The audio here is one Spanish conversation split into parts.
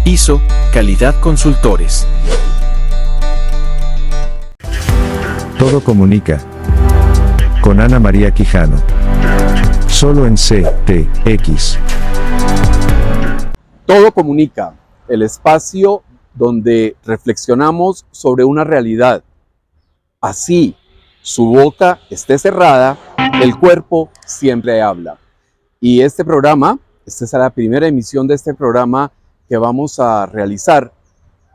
ISO, Calidad Consultores. Todo comunica. Con Ana María Quijano. Solo en CTX. Todo comunica, el espacio donde reflexionamos sobre una realidad. Así, su boca esté cerrada, el cuerpo siempre habla. Y esta es la primera emisión de este programa que vamos a realizar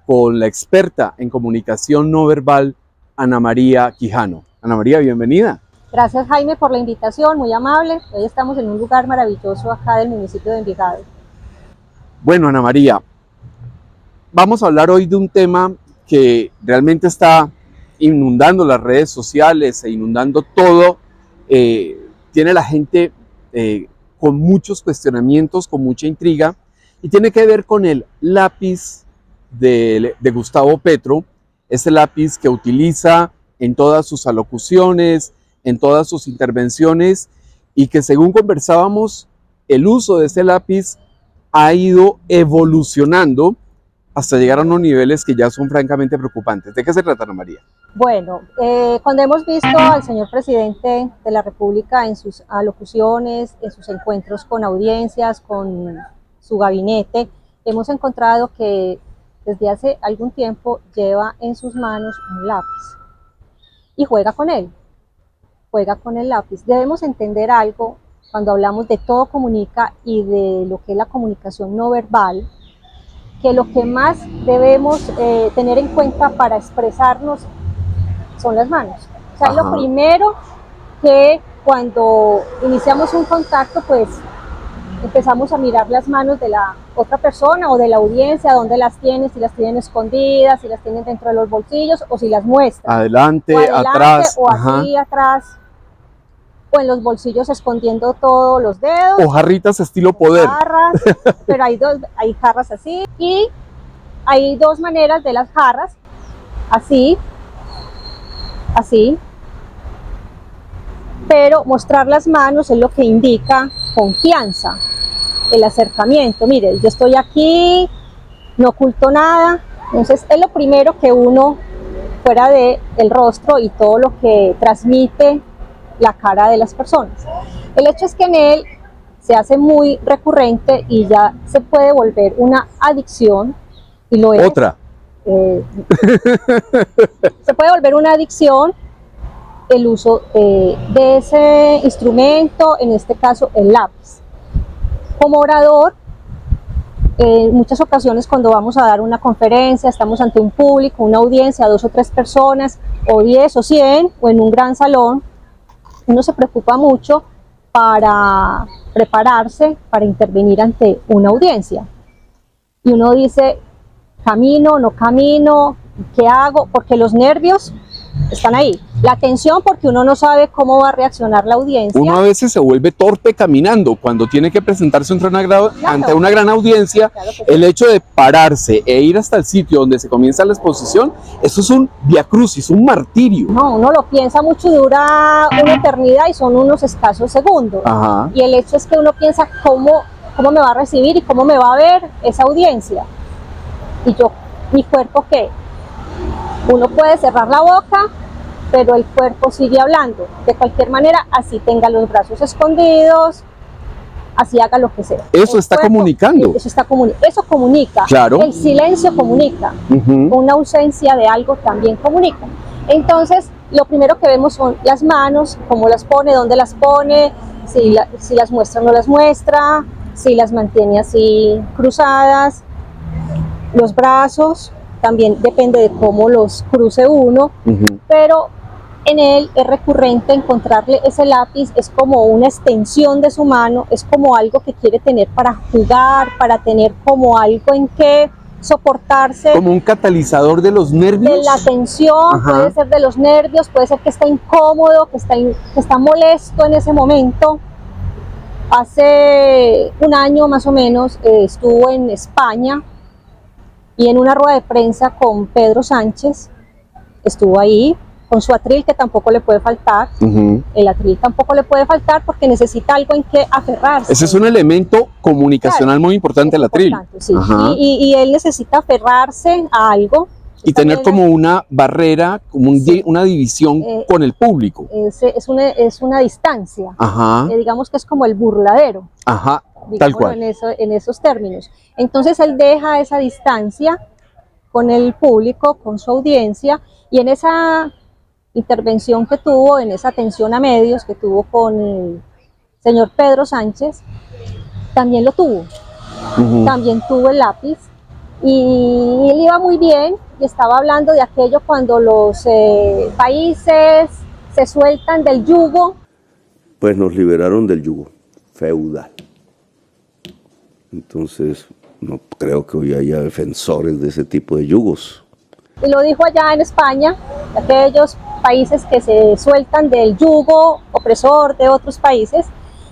con la experta en comunicación no verbal, Ana María Quijano. Ana María, bienvenida. Gracias, Jaime, por la invitación, muy amable. Hoy estamos en un lugar maravilloso acá del municipio de Envigado. Bueno, Ana María, vamos a hablar hoy de un tema que realmente está inundando las redes sociales e inundando todo. Tiene la gente con muchos cuestionamientos, con mucha intriga, y tiene que ver con el lápiz de Gustavo Petro, ese lápiz que utiliza en todas sus alocuciones, en todas sus intervenciones, y que según conversábamos, el uso de ese lápiz ha ido evolucionando hasta llegar a unos niveles que ya son francamente preocupantes. ¿De qué se trata, Ana María? Bueno, cuando hemos visto al señor presidente de la República en sus alocuciones, en sus encuentros con audiencias, con su gabinete, hemos encontrado que desde hace algún tiempo lleva en sus manos un lápiz y juega con él, juega con el lápiz. Debemos entender algo cuando hablamos de todo comunica y de lo que es la comunicación no verbal, que lo que más debemos tener en cuenta para expresarnos son las manos. O sea, lo primero que cuando iniciamos un contacto, pues empezamos a mirar las manos de la otra persona o de la audiencia, dónde las tienen, si las tienen escondidas, si las tienen dentro de los bolsillos o si las muestran. Adelante, atrás. O aquí atrás, o en los bolsillos escondiendo todos los dedos. O jarritas estilo poder. Jarras, pero hay jarras así. Y hay dos maneras de las jarras, así, así. Pero mostrar las manos es lo que indica confianza, el acercamiento. Mire, yo estoy aquí, no oculto nada. Entonces es lo primero que uno, fuera del rostro y todo lo que transmite la cara de las personas. El hecho es que en él se hace muy recurrente y ya se puede volver una adicción, y lo es. Otra. Se puede volver una adicción el uso de ese instrumento, en este caso el lápiz. Como orador, en muchas ocasiones cuando vamos a dar una conferencia, estamos ante un público, una audiencia, 2 o 3 personas, o 10 o 100, o en un gran salón, uno se preocupa mucho para prepararse para intervenir ante una audiencia. Y uno dice, camino, no camino, ¿qué hago? Porque los nervios están ahí. La tensión porque uno no sabe cómo va a reaccionar la audiencia. Uno a veces se vuelve torpe caminando cuando tiene que presentarse ante una gran audiencia. Claro que sí. El hecho de pararse e ir hasta el sitio donde se comienza la exposición, eso es un viacrucis, un martirio. No, uno lo piensa mucho, dura una eternidad y son unos escasos segundos. Ajá. Y el hecho es que uno piensa cómo me va a recibir y cómo me va a ver esa audiencia. Y yo, mi cuerpo, ¿qué? Uno puede cerrar la boca, pero el cuerpo sigue hablando. De cualquier manera, así tenga los brazos escondidos, así haga lo que sea. Eso está comunicando. Eso comunica. Claro. El silencio comunica. Una ausencia de algo también comunica. Entonces, lo primero que vemos son las manos, cómo las pone, dónde las pone, si las muestra o no las muestra, si las mantiene así cruzadas. Los brazos, también depende de cómo los cruce uno, pero en él es recurrente encontrarle ese lápiz, es como una extensión de su mano, es como algo que quiere tener para jugar, para tener como algo en que soportarse. Como un catalizador de los nervios. De la tensión, puede ser de los nervios, puede ser que está incómodo, que está molesto en ese momento. Hace un año más o menos estuvo en España, y en una rueda de prensa con Pedro Sánchez, estuvo ahí con su atril, que tampoco le puede faltar. El atril tampoco le puede faltar porque necesita algo en que aferrarse. Ese es un elemento comunicacional, claro, muy importante, el atril. Sí. Y él necesita aferrarse a algo. Y tener como una barrera, como una división con el público. Es una distancia. Digamos que es como el burladero. Tal cual. En esos términos. Entonces él deja esa distancia con el público, con su audiencia, y en esa intervención que tuvo, en esa atención a medios que tuvo con el señor Pedro Sánchez, también lo tuvo. También tuvo el lápiz, y él iba muy bien, y estaba hablando de aquello cuando los países se sueltan del yugo. Pues nos liberaron del yugo feudal. Entonces, no creo que hoy haya defensores de ese tipo de yugos. Y lo dijo allá en España, aquellos países que se sueltan del yugo opresor de otros países.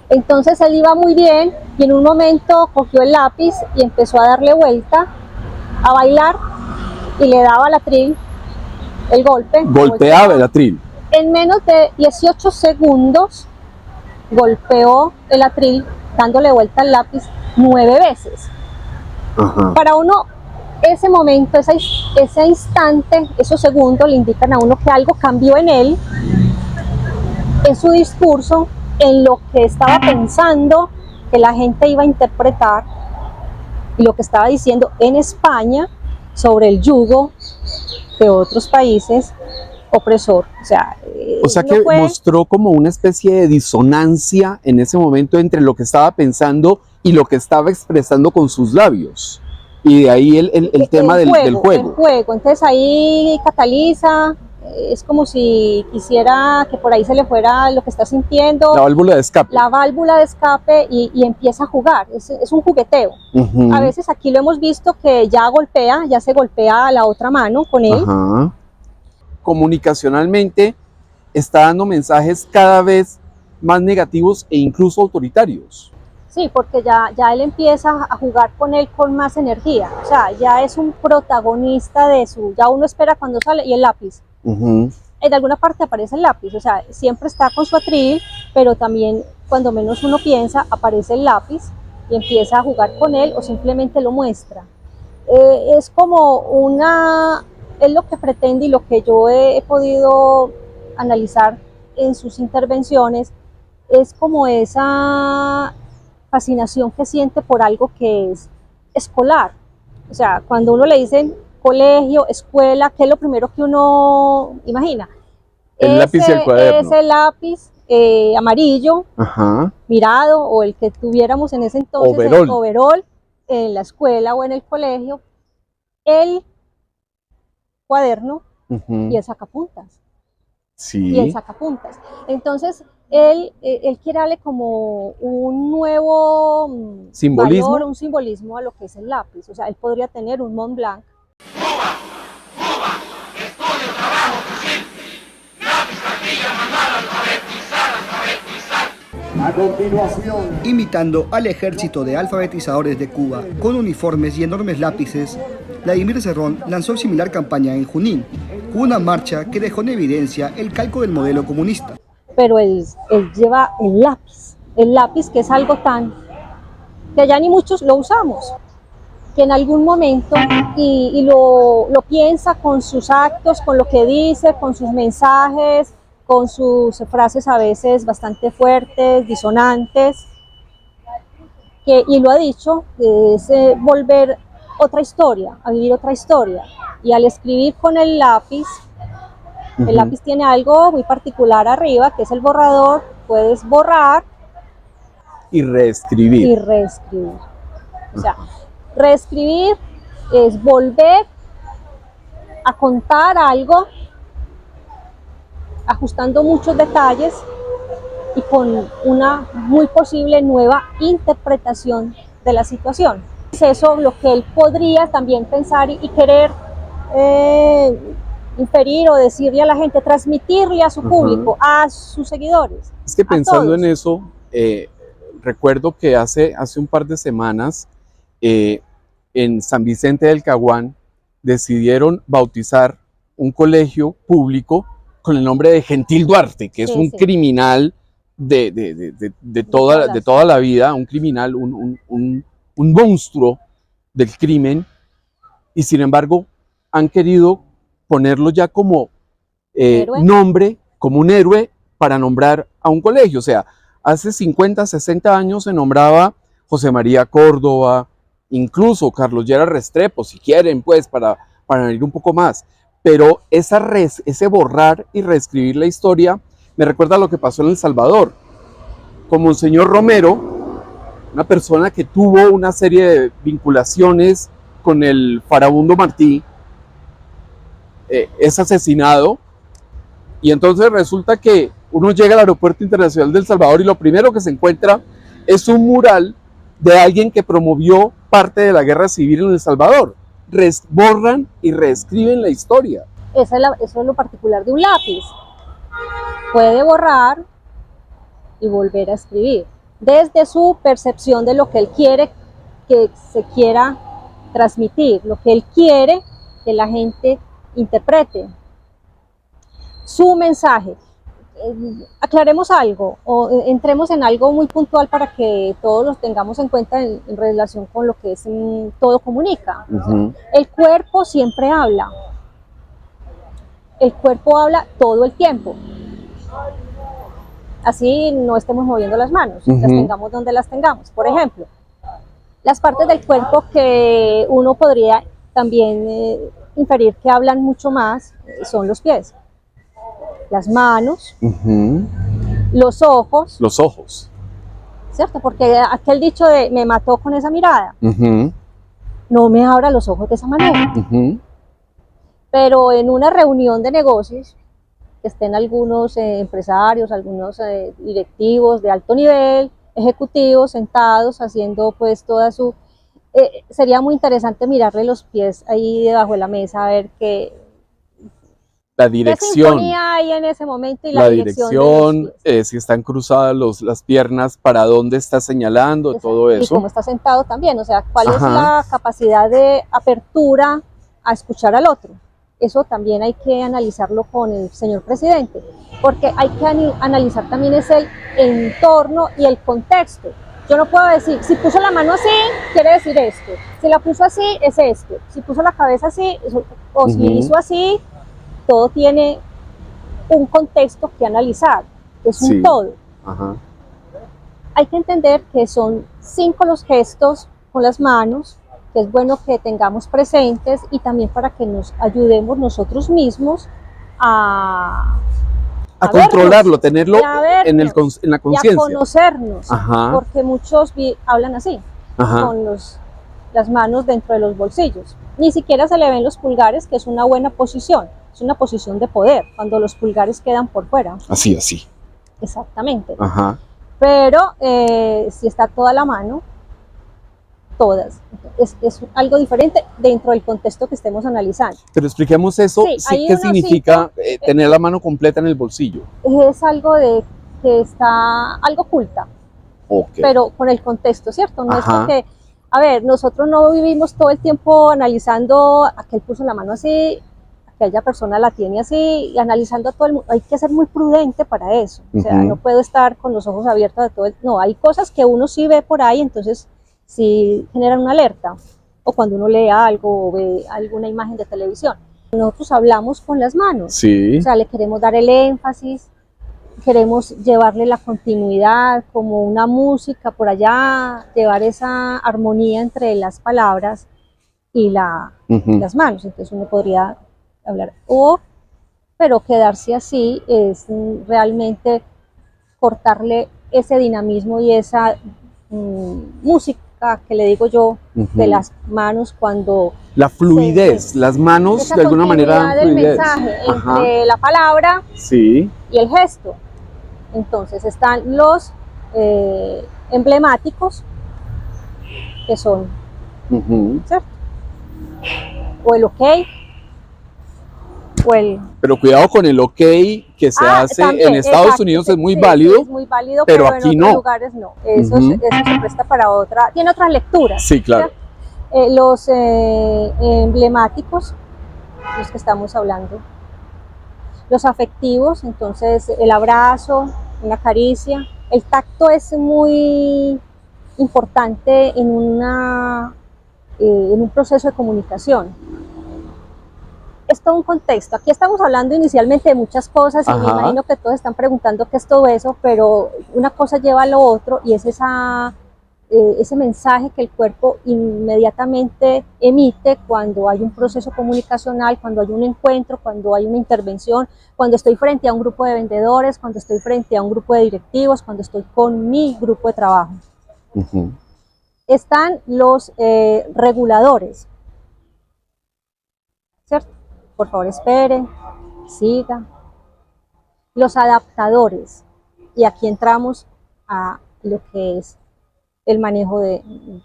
Entonces él iba muy bien y en un momento cogió el lápiz y empezó a darle vuelta, a bailar, y le daba al atril el golpe. Golpeaba el atril. En menos de 18 segundos golpeó el atril dándole vuelta al lápiz 9 veces. Para uno, ese momento, ese instante, esos segundos le indican a uno que algo cambió en él, en su discurso, en lo que estaba pensando que la gente iba a interpretar y lo que estaba diciendo en España sobre el yugo de otros países opresor. O sea que mostró como una especie de disonancia en ese momento entre lo que estaba pensando y lo que estaba expresando con sus labios. Y de ahí el tema del juego. El juego. Entonces ahí cataliza, es como si quisiera que por ahí se le fuera lo que está sintiendo. La válvula de escape. La válvula de escape y empieza a jugar. Es un jugueteo. A veces aquí lo hemos visto que ya se golpea a la otra mano con él. Comunicacionalmente está dando mensajes cada vez más negativos e incluso autoritarios. Sí, porque ya él empieza a jugar con él con más energía. O sea, ya es un protagonista ya uno espera cuando sale y el lápiz. En alguna parte aparece el lápiz, o sea, siempre está con su atril, pero también cuando menos uno piensa aparece el lápiz y empieza a jugar con él o simplemente lo muestra. Es como es lo que pretende y lo que yo he podido analizar en sus intervenciones, es como esa fascinación que siente por algo que es escolar. O sea, cuando uno le dicen colegio, escuela, ¿qué es lo primero que uno imagina? El lápiz y el cuaderno. Ese lápiz amarillo, mirado, o el que tuviéramos en ese entonces, el overol, en la escuela o en el colegio, el cuaderno y el sacapuntas. Y el sacapuntas. Entonces, él quiere darle como un nuevo simbolismo. Valor, un simbolismo a lo que es el lápiz. O sea, él podría tener un Mont Blanc. Cuba, estudio, trabajo, fusil, lápiz, cartilla, mandar, alfabetizar. A continuación, imitando al ejército de alfabetizadores de Cuba con uniformes y enormes lápices, Vladimir Cerrón lanzó similar campaña en Junín, con una marcha que dejó en evidencia el calco del modelo comunista. Pero él lleva el lápiz que es algo que ya ni muchos lo usamos, que en algún momento y lo piensa con sus actos, con lo que dice, con sus mensajes, con sus frases a veces bastante fuertes, disonantes, y lo ha dicho, es volver otra historia, a vivir otra historia. Y al escribir con el lápiz tiene algo muy particular arriba, que es el borrador. Puedes borrar y reescribir. O sea, reescribir es volver a contar algo, ajustando muchos detalles y con una muy posible nueva interpretación de la situación. Es eso lo que él podría también pensar y querer inferir o decirle a la gente, transmitirle a su público, a sus seguidores. Es que pensando en eso, recuerdo que hace un par de semanas en San Vicente del Caguán decidieron bautizar un colegio público con el nombre de Gentil Duarte, que es Sí, un sí. criminal de toda la vida, un criminal, un monstruo del crimen, y sin embargo han querido ponerlo ya como Héroe. nombre, como un héroe para nombrar a un colegio. O sea, hace 50, 60 años se nombraba José María Córdoba, incluso Carlos Lleras Restrepo, si quieren, pues, para ir un poco más. Pero ese borrar y reescribir la historia me recuerda a lo que pasó en El Salvador. Con Monseñor Romero, una persona que tuvo una serie de vinculaciones con el farabundo Martí, es asesinado, y entonces resulta que uno llega al aeropuerto internacional de El Salvador y lo primero que se encuentra es un mural de alguien que promovió parte de la guerra civil en El Salvador. Borran y reescriben la historia. Eso es lo particular de un lápiz. Puede borrar y volver a escribir desde su percepción de lo que él quiere que se quiera transmitir, lo que él quiere que la gente interprete su mensaje. Aclaremos algo o entremos en algo muy puntual para que todos los tengamos en cuenta en relación con lo que es todo comunica. El cuerpo siempre habla. El cuerpo habla todo el tiempo. Así no estemos moviendo las manos, las tengamos donde las tengamos. Por ejemplo, las partes del cuerpo que uno podría también inferir que hablan mucho más son los pies, las manos, los ojos. Los ojos. ¿Cierto? Porque aquel dicho de me mató con esa mirada, no me abra los ojos de esa manera. Pero en una reunión de negocios, que estén algunos empresarios, algunos directivos de alto nivel, ejecutivos sentados haciendo pues toda su... sería muy interesante mirarle los pies ahí debajo de la mesa, a ver qué dirección. ¿Qué sinfonía hay en ese momento? Y la dirección, si están cruzadas las piernas, para dónde está señalando, exacto, todo eso. Y cómo está sentado también, o sea, cuál es la capacidad de apertura a escuchar al otro. Eso también hay que analizarlo con el señor presidente, porque hay que analizar también ese entorno y el contexto. Yo no puedo decir, si puso la mano así, quiere decir esto. Si la puso así, es esto. Si puso la cabeza así, o si hizo así, todo tiene un contexto que analizar. Es un todo. Hay que entender que son 5 los gestos con las manos, que es bueno que tengamos presentes y también para que nos ayudemos nosotros mismos a controlarlo, tenerlo en la conciencia. Y a conocernos, porque muchos hablan así, con las manos dentro de los bolsillos. Ni siquiera se le ven los pulgares, que es una buena posición, es una posición de poder, cuando los pulgares quedan por fuera. Así. Exactamente. Pero si está toda la mano, todas. Es algo diferente dentro del contexto que estemos analizando. Pero expliquemos eso, ¿qué significa tener la mano completa en el bolsillo? Es algo de que está algo oculta, pero con el contexto, ¿cierto? No es porque, a ver, nosotros no vivimos todo el tiempo analizando aquel puso la mano así, aquella persona la tiene así, y analizando a todo el mundo. Hay que ser muy prudente para eso. O sea, no puedo estar con los ojos abiertos de todo el... No, hay cosas que uno sí ve por ahí, entonces si generan una alerta, o cuando uno lee algo o ve alguna imagen de televisión. Nosotros hablamos con las manos, o sea, le queremos dar el énfasis, queremos llevarle la continuidad, como una música por allá, llevar esa armonía entre las palabras y las manos. Entonces uno podría hablar, pero quedarse así es realmente cortarle ese dinamismo y esa música que le digo yo de las manos cuando... La fluidez, las manos de alguna manera dan del mensaje entre la palabra y el gesto. Entonces están los emblemáticos, que son, ¿cierto? O el ok, o el... Pero cuidado con el ok que se hace también, en Estados Unidos, es muy válido, es muy válido, pero aquí en otros lugares no. Eso se presta para otra, tiene otras lecturas. Sí, claro. Los emblemáticos, los que estamos hablando, Los afectivos, entonces el abrazo, una caricia. El tacto es muy importante en un proceso de comunicación. Es todo un contexto. Aquí estamos hablando inicialmente de muchas cosas y me imagino que todos están preguntando qué es todo eso, pero una cosa lleva a lo otro y es ese mensaje que el cuerpo inmediatamente emite cuando hay un proceso comunicacional, cuando hay un encuentro, cuando hay una intervención, cuando estoy frente a un grupo de vendedores, cuando estoy frente a un grupo de directivos, cuando estoy con mi grupo de trabajo. Están los reguladores, ¿cierto? Por favor, espere, siga. Los adaptadores, y aquí entramos a lo que es el manejo de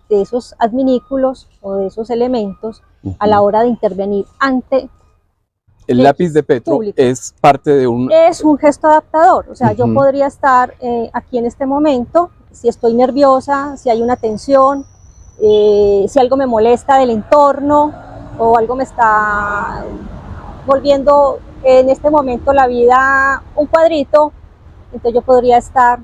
esos adminículos o de esos elementos a la hora de intervenir ante el lápiz de Petro público. Es parte de un... Es un gesto adaptador, o sea, yo podría estar aquí en este momento, si estoy nerviosa, si hay una tensión, si algo me molesta del entorno o algo me está volviendo en este momento la vida un cuadrito, entonces yo podría estar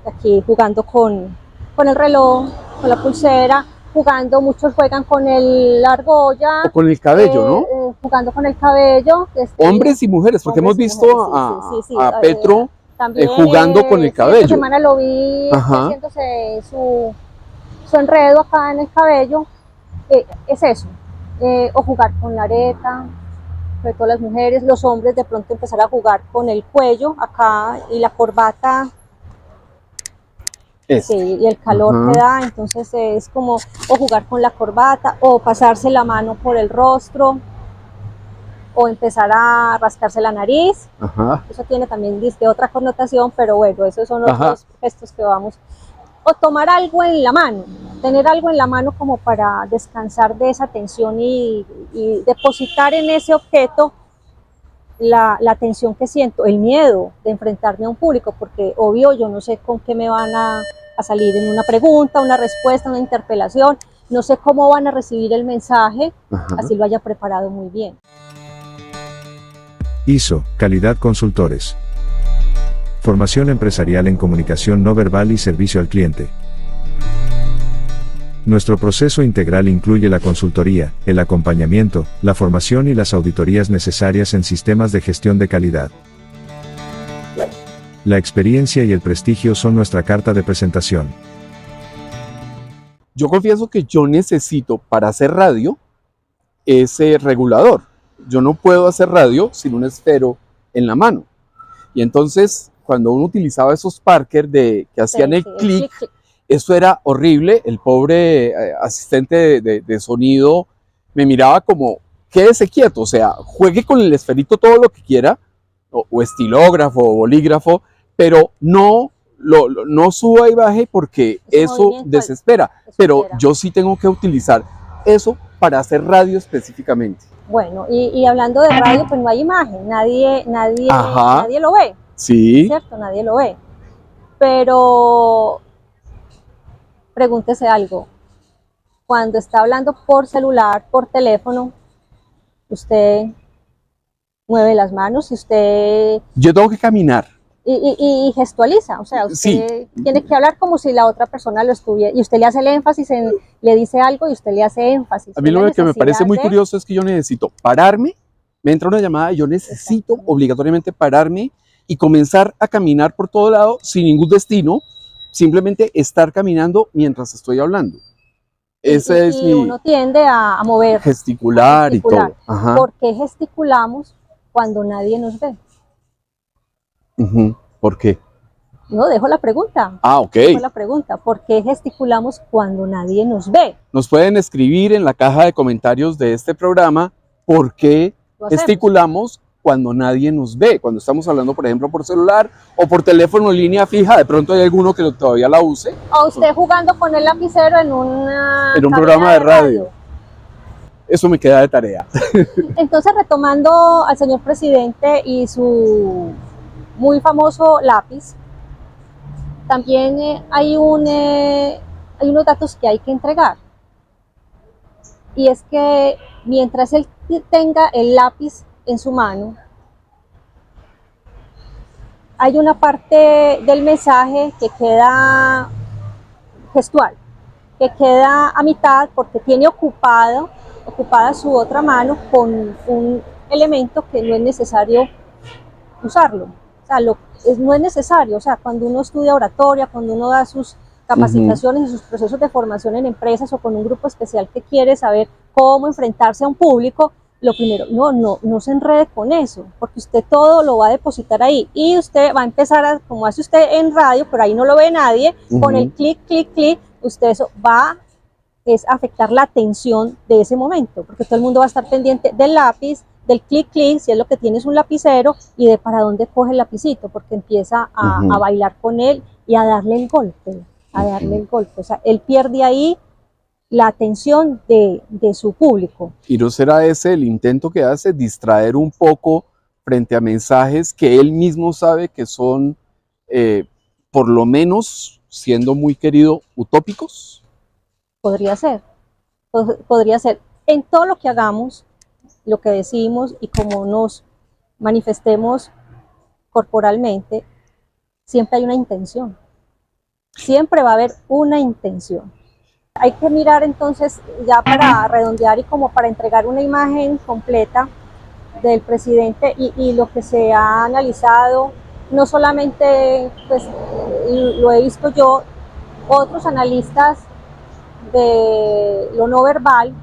aquí jugando con el reloj, con la pulsera, jugando, muchos juegan con la argolla. O con el cabello, ¿no? Jugando con el cabello. Hombres y mujeres, porque hemos visto a Petro también, jugando con el cabello. Esta semana lo vi haciéndose su enredo acá en el cabello. Es eso, o jugar con la areta, sobre todo las mujeres, los hombres de pronto empezar a jugar con el cuello acá y la corbata. Sí, y el calor que da, entonces es como o jugar con la corbata o pasarse la mano por el rostro o empezar a rascarse la nariz. Eso tiene también otra connotación, pero bueno, esos son otros gestos que vamos. O tomar algo en la mano, tener algo en la mano como para descansar de esa tensión y depositar en ese objeto la tensión que siento, el miedo de enfrentarme a un público, porque obvio yo no sé con qué me van a salir en una pregunta, una respuesta, una interpelación, no sé cómo van a recibir el mensaje, así lo haya preparado muy bien. ISO, Calidad Consultores. Formación empresarial en comunicación no verbal y servicio al cliente. Nuestro proceso integral incluye la consultoría, el acompañamiento, la formación y las auditorías necesarias en sistemas de gestión de calidad. La experiencia y el prestigio son nuestra carta de presentación. Yo confieso que yo necesito para hacer radio ese regulador. Yo no puedo hacer radio sin un esfero en la mano. Y entonces, cuando uno utilizaba esos Parker que hacían el clic, eso era horrible. El pobre asistente de sonido me miraba como, quédese quieto, o sea, juegue con el esferito todo lo que quiera, o estilógrafo o bolígrafo, pero no suba y baje porque eso desespera. Pero yo sí tengo que utilizar eso para hacer radio específicamente. Bueno, y hablando de radio, pues no hay imagen, nadie lo ve. Sí. ¿Cierto? Nadie lo ve. Pero pregúntese algo. Cuando está hablando por celular, por teléfono, usted mueve las manos y usted... Yo tengo que caminar. Y gestualiza, o sea, usted tiene que hablar como si la otra persona lo estuviera, y usted le hace el énfasis, le dice algo y usted le hace énfasis. A mí lo que me parece muy curioso es que yo necesito pararme, me entra una llamada y yo necesito obligatoriamente pararme y comenzar a caminar por todo lado sin ningún destino, simplemente estar caminando mientras estoy hablando. Ese es mi... uno tiende a mover. Gesticular y todo. ¿Por qué gesticulamos cuando nadie nos ve? ¿Por qué? No, dejo la pregunta. Ok. Dejo la pregunta. ¿Por qué gesticulamos cuando nadie nos ve? Nos pueden escribir en la caja de comentarios de este programa por qué gesticulamos cuando nadie nos ve. Cuando estamos hablando, por ejemplo, por celular o por teléfono en línea fija, de pronto hay alguno que todavía la use. O usted jugando con el lapicero en un programa de radio. Eso me queda de tarea. Entonces, retomando al señor presidente y su muy famoso lápiz, también hay unos datos que hay que entregar. Y es que mientras él tenga el lápiz en su mano, hay una parte del mensaje que queda gestual, que queda a mitad porque tiene ocupada su otra mano con un elemento que no es necesario usarlo. O sea, no es necesario. O sea, cuando uno estudia oratoria, cuando uno da sus capacitaciones y sus procesos de formación en empresas o con un grupo especial que quiere saber cómo enfrentarse a un público, lo primero, no se enrede con eso, porque usted todo lo va a depositar ahí y usted va a empezar como hace usted en radio, pero ahí no lo ve nadie, con el clic, clic, clic, usted eso va es afectar la atención de ese momento, porque todo el mundo va a estar pendiente del lápiz, del clic, clic, si es lo que tienes un lapicero, y de para dónde coge el lapicito, porque empieza a bailar con él y a darle el golpe, o sea, él pierde ahí la atención de su público. ¿Y no será ese el intento que hace, distraer un poco frente a mensajes que él mismo sabe que son, por lo menos, siendo muy querido, utópicos? Podría ser. En todo lo que hagamos, lo que decimos y cómo nos manifestemos corporalmente, siempre hay una intención. Siempre va a haber una intención. Hay que mirar entonces, ya para redondear y como para entregar una imagen completa del presidente y lo que se ha analizado, no solamente pues, lo he visto yo, otros analistas de lo no verbal,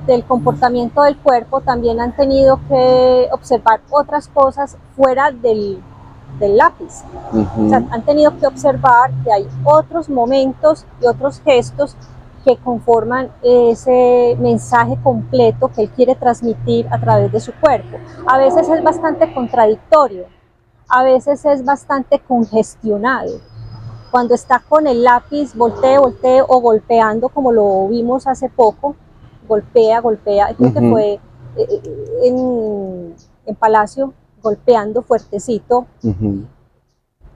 del comportamiento del cuerpo, también han tenido que observar otras cosas fuera del lápiz. O sea, han tenido que observar que hay otros momentos y otros gestos que conforman ese mensaje completo que él quiere transmitir a través de su cuerpo. A veces es bastante contradictorio, a veces es bastante congestionado. Cuando está con el lápiz, voltee o golpeando, como lo vimos hace poco, golpea, creo que fue en Palacio, golpeando fuertecito,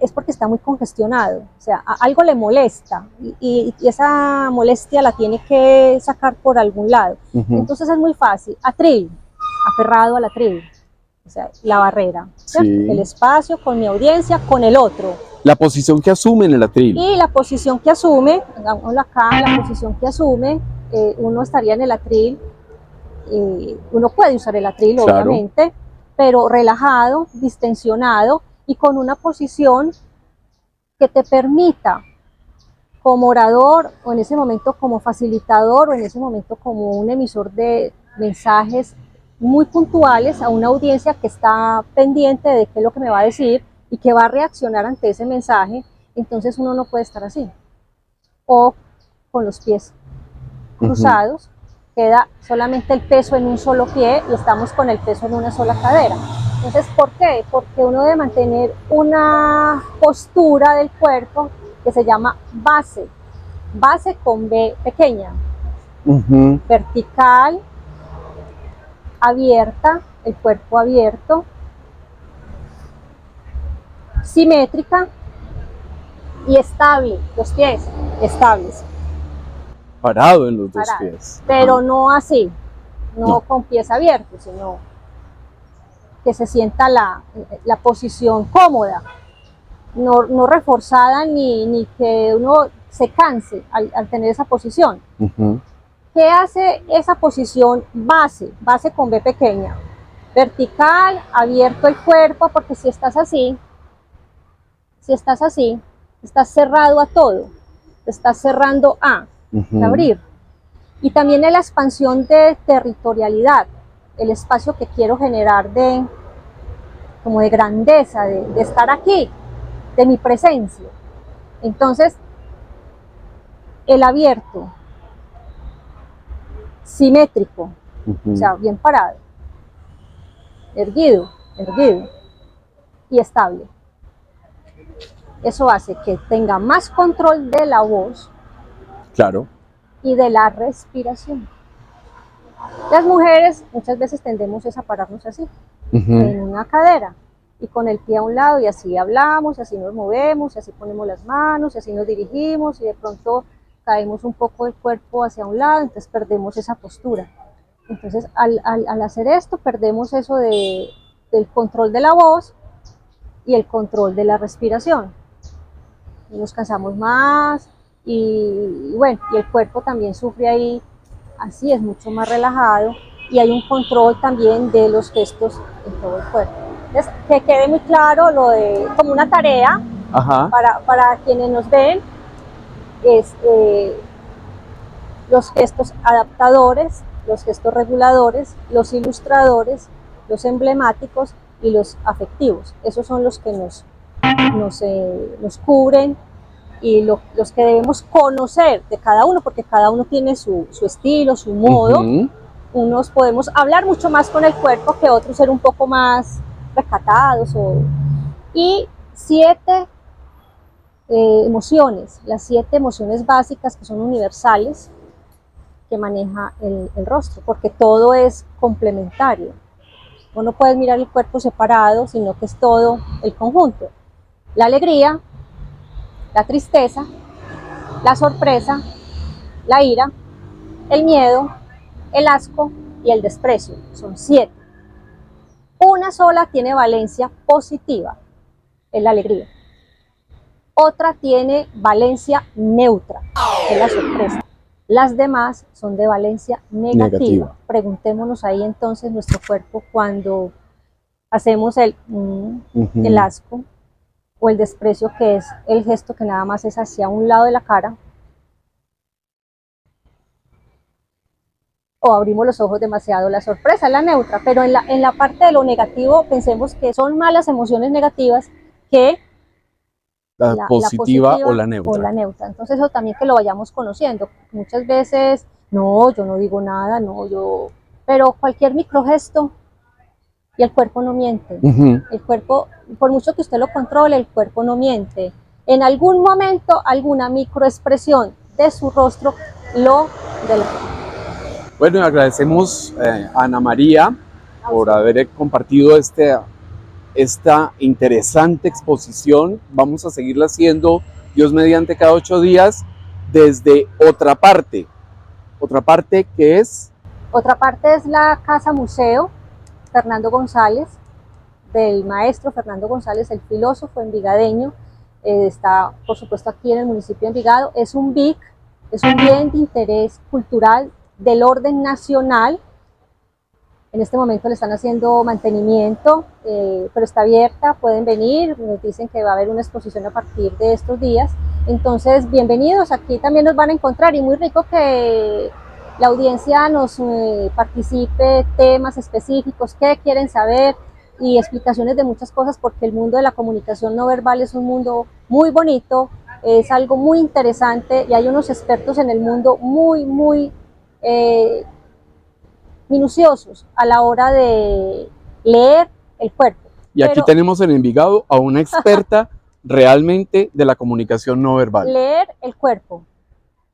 es porque está muy congestionado, o sea, algo le molesta y esa molestia la tiene que sacar por algún lado. Entonces es muy fácil, atril, aferrado al atril, o sea, la barrera, sí. El espacio con mi audiencia, con el otro. La posición que asume en el atril. Y la posición que asume, hagámoslo acá, la posición que asume, uno estaría en el atril, uno puede usar el atril, claro, obviamente, pero relajado, distensionado y con una posición que te permita, como orador o en ese momento como facilitador o en ese momento como un emisor de mensajes muy puntuales a una audiencia que está pendiente de qué es lo que me va a decir y que va a reaccionar ante ese mensaje. Entonces uno no puede estar así o con los pies cruzados, queda solamente el peso en un solo pie y estamos con el peso en una sola cadera. Entonces, ¿por qué? Porque uno debe mantener una postura del cuerpo que se llama base, base con B pequeña, vertical, abierta, el cuerpo abierto, simétrica y estable, los pies estables. Parado en los dos pies. Pero no así, no con pies abiertos, sino que se sienta la posición cómoda, no reforzada ni que uno se canse al tener esa posición. ¿Qué hace esa posición base con B pequeña? Vertical, abierto el cuerpo, porque si estás así, estás cerrado a todo, estás cerrando a abrir. Y también en la expansión de territorialidad, el espacio que quiero generar como de grandeza, de estar aquí, de mi presencia. Entonces, el abierto, simétrico, o sea, bien parado, erguido y estable. Eso hace que tenga más control de la voz, claro, y de la respiración. Las mujeres muchas veces tendemos a pararnos así, en una cadera y con el pie a un lado, y así hablamos, y así nos movemos, y así ponemos las manos, y así nos dirigimos, y de pronto caemos un poco el cuerpo hacia un lado, entonces perdemos esa postura. Entonces al hacer esto perdemos eso del control de la voz y el control de la respiración. Y nos cansamos más y bueno, y el cuerpo también sufre ahí, así es mucho más relajado y hay un control también de los gestos en todo el cuerpo. Entonces, que quede muy claro lo de, como una tarea para quienes nos ven, es los gestos adaptadores, los gestos reguladores, los ilustradores, los emblemáticos y los afectivos. Esos son los que nos cubren y los que debemos conocer de cada uno, porque cada uno tiene su estilo, su modo. Unos podemos hablar mucho más con el cuerpo que otros ser un poco más recatados. Y 7 emociones, las 7 emociones básicas que son universales que maneja el rostro, porque todo es complementario. No puedes mirar el cuerpo separado, sino que es todo el conjunto. La alegría, la tristeza, la sorpresa, la ira, el miedo, el asco y el desprecio. Son 7. Una sola tiene valencia positiva, es la alegría. Otra tiene valencia neutra, es la sorpresa. Las demás son de valencia negativa. Preguntémonos ahí entonces nuestro cuerpo cuando hacemos el asco o el desprecio, que es el gesto que nada más es hacia un lado de la cara. O abrimos los ojos demasiado. La sorpresa es la neutra, pero en la parte de lo negativo pensemos que son malas emociones negativas que la positiva o la neutra. Entonces eso también que lo vayamos conociendo. Muchas veces, no, yo no digo nada, pero cualquier microgesto y el cuerpo no miente. El cuerpo, por mucho que usted lo controle, el cuerpo no miente. En algún momento, alguna microexpresión de su rostro lo delata. Bueno, agradecemos a Ana María por haber compartido esta interesante exposición. Vamos a seguirla haciendo, Dios mediante, cada 8 días desde otra parte. ¿Otra parte qué es? Otra parte es la Casa Museo Fernando González, del maestro Fernando González, el filósofo envigadeño. Está, por supuesto, aquí en el municipio de Envigado. Es un BIC, es un bien de interés cultural del orden nacional. En este momento le están haciendo mantenimiento, pero está abierta, pueden venir, nos dicen que va a haber una exposición a partir de estos días. Entonces, bienvenidos, aquí también nos van a encontrar y muy rico que la audiencia nos participe, temas específicos, qué quieren saber y explicaciones de muchas cosas, porque el mundo de la comunicación no verbal es un mundo muy bonito, es algo muy interesante y hay unos expertos en el mundo muy minuciosos a la hora de leer el cuerpo. Y aquí tenemos en Envigado a una experta realmente de la comunicación no verbal. Leer el cuerpo,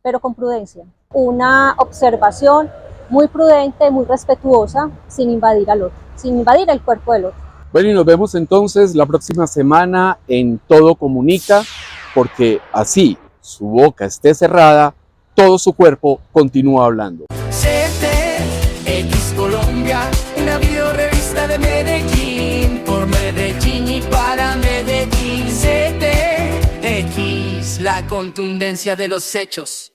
pero con prudencia. Una observación muy prudente, muy respetuosa, sin invadir al otro, sin invadir el cuerpo del otro. Bueno, y nos vemos entonces la próxima semana en Todo Comunica, porque así su boca esté cerrada, todo su cuerpo continúa hablando. CTX Colombia, una videorevista de Medellín, por Medellín y para Medellín. CTX, la contundencia de los hechos.